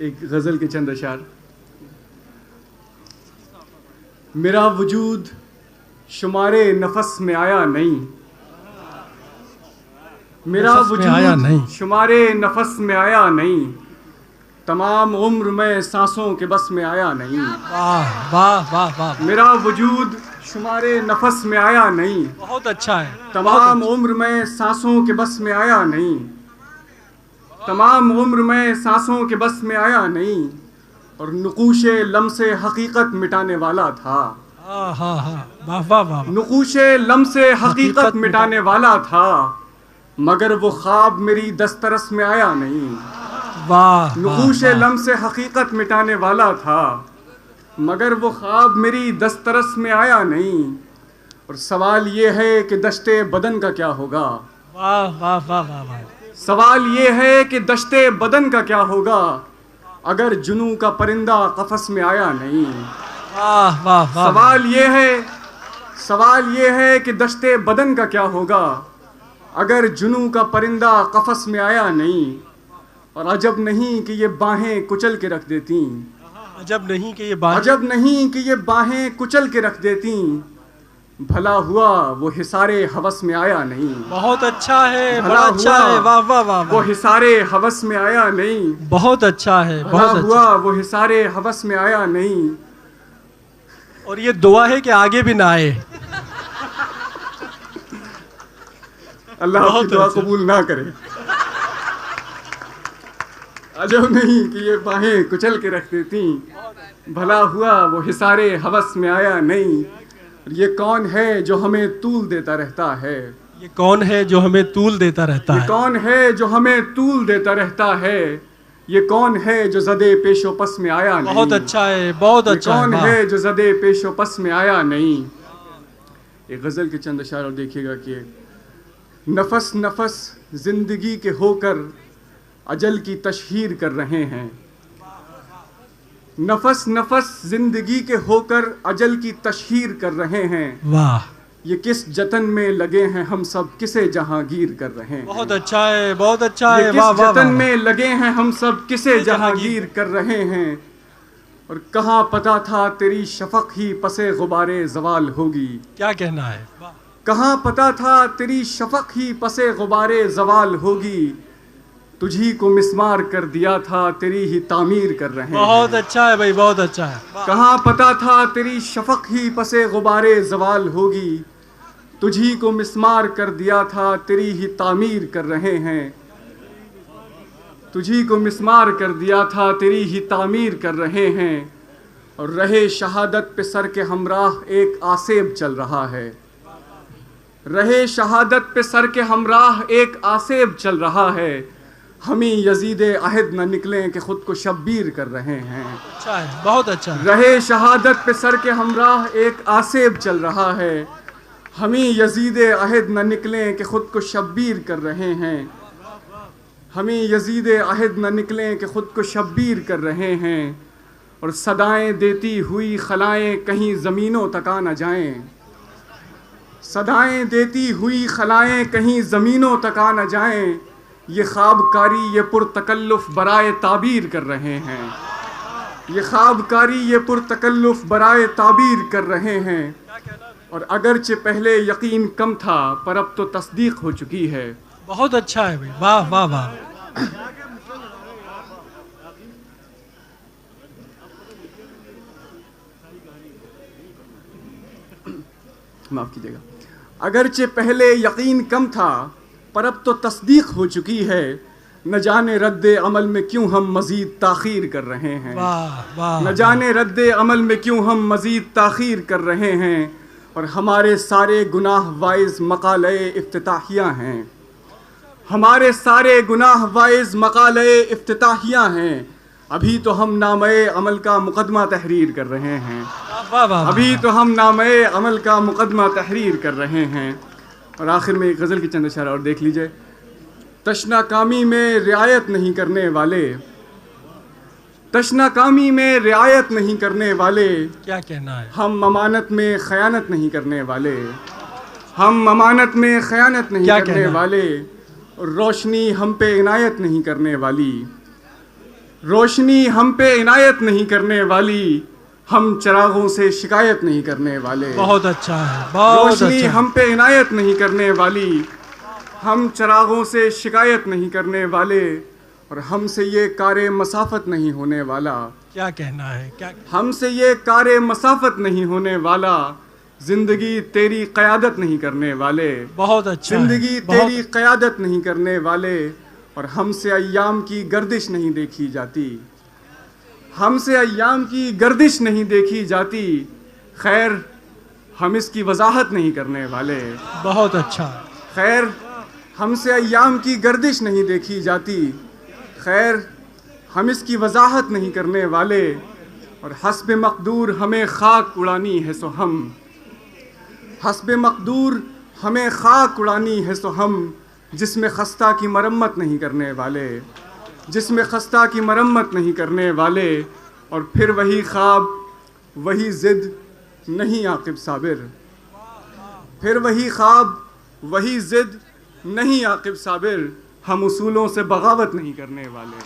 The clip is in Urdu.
ایک غزل کے چند اشعار. میرا وجود شمار نفس میں آیا نہیں، میرا وجود شمار نفس میں آیا نہیں، تمام عمر میں سانسوں کے بس میں آیا نہیں. واہ واہ واہ واہ، میرا وجود شمار نفس میں آیا نہیں، بہت اچھا ہے. تمام عمر میں سانسوں کے بس میں آیا نہیں، تمام عمر میں سانسوں کے بس میں آیا نہیں، اور نقوش لمس حقیقت مٹانے والا تھا. ہاں ہاں ہاں، واہ واہ واہ، نقوش لمس حقیقت مٹانے والا تھا، مگر وہ خواب میری دسترس میں آیا نہیں. واہ، نقوش لمس حقیقت مٹانے والا تھا، مگر وہ خواب میری دسترس میں آیا نہیں. اور سوال یہ ہے کہ دشت بدن کا کیا ہوگا، واہ واہ واہ واہ واہ، سوال یہ ہے کہ دشت بدن کا کیا ہوگا اگر جنوں کا پرندہ قفس میں آیا نہیں. واہ واہ واہ، سوال یہ ہے کہ دشت بدن کا کیا ہوگا اگر جنوں کا پرندہ قفس میں آیا نہیں. اور عجب نہیں کہ یہ باہیں کچل کے رکھ دیتی، عجب نہیں کہ یہ بات، عجب نہیں کہ یہ باہیں کچل کے رکھ دیتی، بھلا ہوا وہ حصارِ ہوس میں آیا نہیں. بہت اچھا ہے، بھلا بڑا اچھا ہے، ہوا واہ واہ واہ، وہ حصارِ ہوس میں آیا نہیں، بہت اچھا ہے، بھلا بہت ہوا اچھا. وہ حصارِ ہوس میں آیا نہیں. اور یہ دعا ہے کہ آگے بھی نہ آئے. اللہ آپ کی دعا قبول نہ کرے. عجب نہیں کہ یہ باہیں کچل کے رکھ دیتی، بھلا ہوا وہ حصارِ ہوس میں آیا نہیں. یہ کون ہے جو ہمیں طول دیتا رہتا ہے، یہ کون ہے جو ہمیں طول دیتا رہتا یہ ہے، کون ہے جو ہمیں طول دیتا رہتا ہے، یہ کون ہے جو زدے پیش و پس میں آیا نہیں. بہت اچھا ہے، بہت یہ اچھا کون ہے. ہے جو زدے پیش و پس میں آیا نہیں. ایک غزل کے چند اشعار اور دیکھیے گا کہ نفس نفس زندگی کے ہو کر اجل کی تشہیر کر رہے ہیں، نفس نفس زندگی کے ہو کر اجل کی تشہیر کر رہے ہیں. واہ، یہ کس جتن میں لگے ہیں ہم سب کسے جہانگیر کر رہے ہیں. بہت اچھا ہے، بہت اچھا ہے، یہ واہ کس واہ جتن واہ. میں لگے ہیں ہم سب کسے جہانگیر کر رہے ہیں. اور کہاں پتا تھا تیری شفق ہی پسے غبارے زوال ہوگی، کیا کہنا ہے، کہاں پتا تھا تیری شفق ہی پسے غبارے زوال ہوگی. تجھی کو مسمار کر دیا تھا تیری ہی تعمیر کر رہے ہیں. بہت اچھا ہے بھائی، بہت اچھا ہے. کہاں پتا تھا تیری شفق ہی پسے غبارے زوال ہوگی. تجھی کو مسمار کر دیا تھا تیری ہی تعمیر کر رہے ہیں. تجھی کو مسمار کر دیا تھا تیری ہی تعمیر کر رہے ہیں. اور رہے شہادت پہ سر کے ہمراہ ایک آسیب چل رہا ہے، رہے شہادت پہ سر کے ہمراہ ایک آسیب چل رہا ہے. ہمیں یزید عہد نہ نکلیں کہ خود کو شبیر کر رہے ہیں. اچھا ہے، بہت اچھا ہے. رہے شہادت پہ سر کے ہمراہ ایک آسیب چل رہا ہے. ہمیں یزید عہد نہ نکلیں کہ خود کو شبیر کر رہے ہیں. ہمیں یزید عہد نہ نکلیں کہ خود کو شبیر کر رہے ہیں. اور صدائیں دیتی ہوئی خلائیں کہیں زمینوں تک آ نہ جائیں، صدائیں دیتی ہوئی خلائیں کہیں زمینوں تک آ نہ جائیں. یہ خواب کاری یہ پرتکلف برائے تعبیر کر رہے ہیں، یہ خواب کاری یہ پرتکلف برائے تعبیر کر رہے ہیں. اور اگرچہ پہلے یقین کم تھا پر اب تو تصدیق ہو چکی ہے. بہت اچھا ہے بھائی، واہ واہ واہ. معاف کیجیے گا. اگرچہ پہلے یقین کم تھا پر اب تو تصدیق ہو چکی ہے. نہ جانے رد عمل میں کیوں ہم مزید تاخیر کر رہے ہیں، واہ واہ، نہ جانے رد عمل میں کیوں ہم مزید تاخیر کر رہے ہیں. اور ہمارے سارے گناہ وائز مقالۂ افتتاحیہ ہیں، ہمارے سارے گناہ وائز مقالۂ افتتاحیہ ہیں. ابھی تو ہم نامہ عمل کا مقدمہ تحریر کر رہے ہیں، ابھی تو ہم نامہ عمل کا مقدمہ تحریر کر رہے ہیں. اور آخر میں ایک غزل کی چند اشعار اور دیکھ لیجئے. تشنا کامی میں رعایت نہیں کرنے والے، تشنا کامی میں رعایت نہیں کرنے والے، کیا کہنا ہے. ہم امانت میں خیانت نہیں کرنے والے، ہم امانت میں خیانت نہیں کرنے والے. اور روشنی ہم پہ عنایت نہیں کرنے والی، روشنی ہم پہ عنایت نہیں کرنے والی، ہم چراغوں سے شکایت نہیں کرنے والے۔ بہت اچھا ہے، بہت روشنی اچھا۔ ہم پہ عنایت نہیں کرنے والی، ہم چراغوں سے شکایت نہیں کرنے والے، اور ہم سے یہ کار مسافت نہیں ہونے والا۔ کیا کہنا ہے، کیا ہم سے یہ کار مسافت نہیں ہونے والا، زندگی تیری قیادت نہیں کرنے والے۔ بہت اچھا ہے، زندگی بہت- تیری قیادت نہیں کرنے والے، اور ہم سے ایام کی گردش نہیں دیکھی جاتی۔ ہم سے ایام کی گردش نہیں دیکھی جاتی، خیر ہم اس کی وضاحت نہیں کرنے والے۔ بہت اچھا۔ خیر ہم سے ایام کی گردش نہیں دیکھی جاتی، خیر ہم اس کی وضاحت نہیں کرنے والے، اور حسب مقدور ہمیں خاک اڑانی ہے سو ہم، حسب مقدور ہمیں خاک اڑانی ہے سو ہم، جس میں خستہ کی مرمت نہیں کرنے والے، جس میں خستہ کی مرمت نہیں کرنے والے، اور پھر وہی خواب وہی ضد نہیں عاقب صابر، پھر وہی خواب وہی ضد نہیں عاقب صابر، ہم اصولوں سے بغاوت نہیں کرنے والے۔